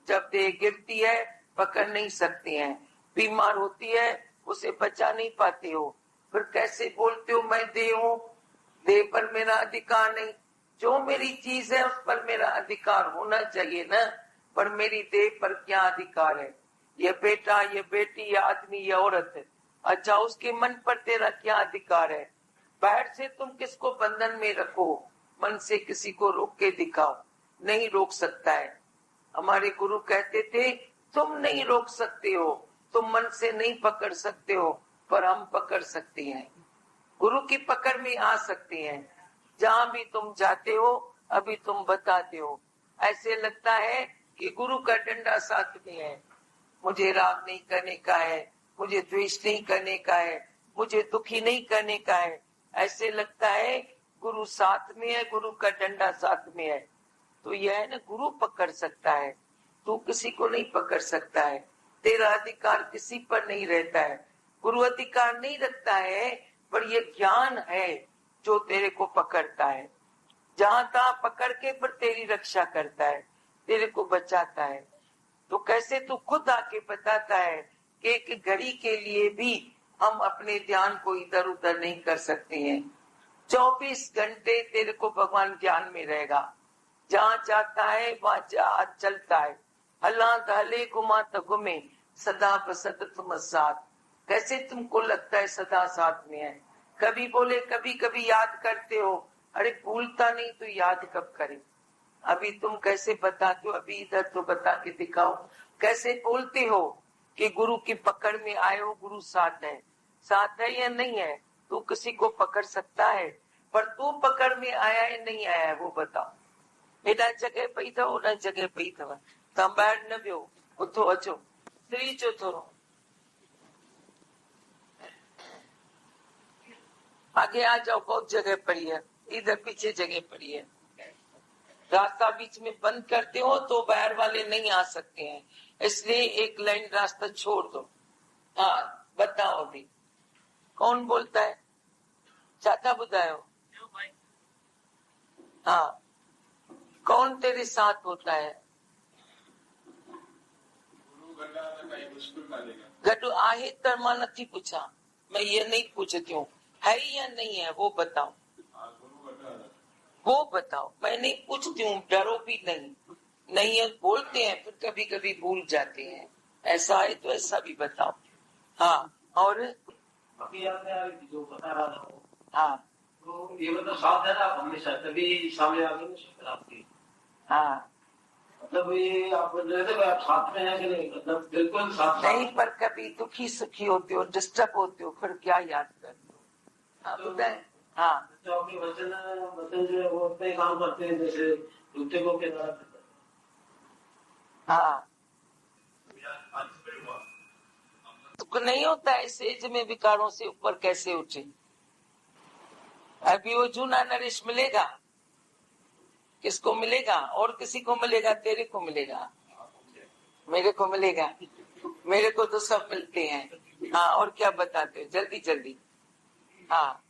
जब देह गिरती है पकड़ नहीं सकते हैं, बीमार होती है उसे बचा नहीं पाते हो, फिर कैसे बोलते हो मैं देह हूं, देह पर मेरा अधिकार नहीं। जो मेरी चीज है उस पर मेरा अधिकार होना चाहिए ना, पर मेरी देह पर क्या अधिकार है? ये बेटा, ये बेटी, ये आदमी, ये औरत है, अच्छा उसके मन पर तेरा क्या अधिकार है? बाहर से तुम किसको बंधन में रखो, मन से किसी को रोक के दिखाओ, नहीं रोक सकता है। हमारे गुरु कहते थे तुम नहीं रोक सकते हो, तुम मन से नहीं पकड़ सकते हो, पर हम पकड़ सकते हैं, गुरु की पकड़ में आ सकते हैं। जहां भी तुम जाते हो अभी तुम बताते हो, ऐसे लगता है कि गुरु का डंडा साथ में है, मुझे राग नहीं करने का है, मुझे द्वेष नहीं करने का है, मुझे दुखी नहीं करने का है, ऐसे लगता है गुरु साथ में है, गुरु का डंडा साथ में है। तो यह है ना, गुरु पकड़ सकता है, तू किसी को नहीं पकड़ सकता है, तेरा अधिकार किसी पर नहीं रहता है। गुरु अधिकार नहीं रखता है, पर यह ज्ञान है जो तेरे को पकड़ता है, जहां तहां पकड़ के पर तेरी रक्षा करता है, तेरे को बचाता है। तो कैसे तू खुद आके बताता है कि एक घड़ी के लिए भी हम अपने ध्यान को इधर उधर नहीं कर सकते हैं। 24 घंटे तेरे को भगवान ध्यान में रहेगा, जहां जाता है वहां चलता है, हला हले घुमा तो घूमे, सदा बसत तुम साथ। कैसे तुमको लगता है सदा साथ में है? कभी बोले कभी कभी याद करते हो, अरे भूलता नहीं तो याद कब करे? अभी तुम कैसे बताते हो, अभी इधर तो बता के दिखाओ, कैसे बोलते हो कि गुरु की पकड़ में आए हो, गुरु साथ है या नहीं है? तू किसी को पकड़ सकता है, पर तू पकड़ में आया है नहीं आया है वो बताओ। एडा जगह पई थव ओडा जगह पई थव, तव्हां ॿाहिरि न वियो, उथो अचो, फ्री चो थोरो आगे आ जाओ, बहुत जगह पड़ी है, इधर पीछे जगह पड़ी है। रास्ता बीच में बंद करते हो तो बाहर वाले नहीं आ सकते हैं, इसलिए एक लाइन रास्ता छोड़ दो। हाँ बताओ अभी कौन बोलता है? चाचा बुधायो। हाँ, कौन तेरे साथ होता है? गडु आहे त मां नथी पूछा, मैं ये नहीं पूछती हूँ है या नहीं है, वो बताओ, वो बताओ, मैं नहीं पूछती हूँ, डरो भी नहीं है बोलते हैं, फिर कभी कभी भूल जाते हैं, ऐसा है तो ऐसा भी बताओ। हाँ और अभी आपने जो बता रहा था, हाँ तो ये मतलब साथ है ना हमेशा, तभी सामने आगे नहीं सकते आपकी। हाँ मतलब ये आप साथ में है कि नहीं, मतलब बिल्कुल साथ नहीं, पर कभी दुखी सुखी होते हो, डिस्टर्ब होते हो, फिर क्या याद करते हो? हाँ बताए। हाँ तो अपनी वचन जो है वो अपने काम करते हैं, जैसे दूसरे को के द्वारा। हाँ दुख नहीं होता है, इस एज में विकारों से ऊपर कैसे उठे? अभी वो जूना नरेश मिलेगा, किसको मिलेगा? और किसी को मिलेगा? तेरे को मिलेगा, मेरे को मिलेगा, मेरे को तो सब मिलते हैं। हाँ और क्या बताते हो, जल्दी जल्दी। हाँ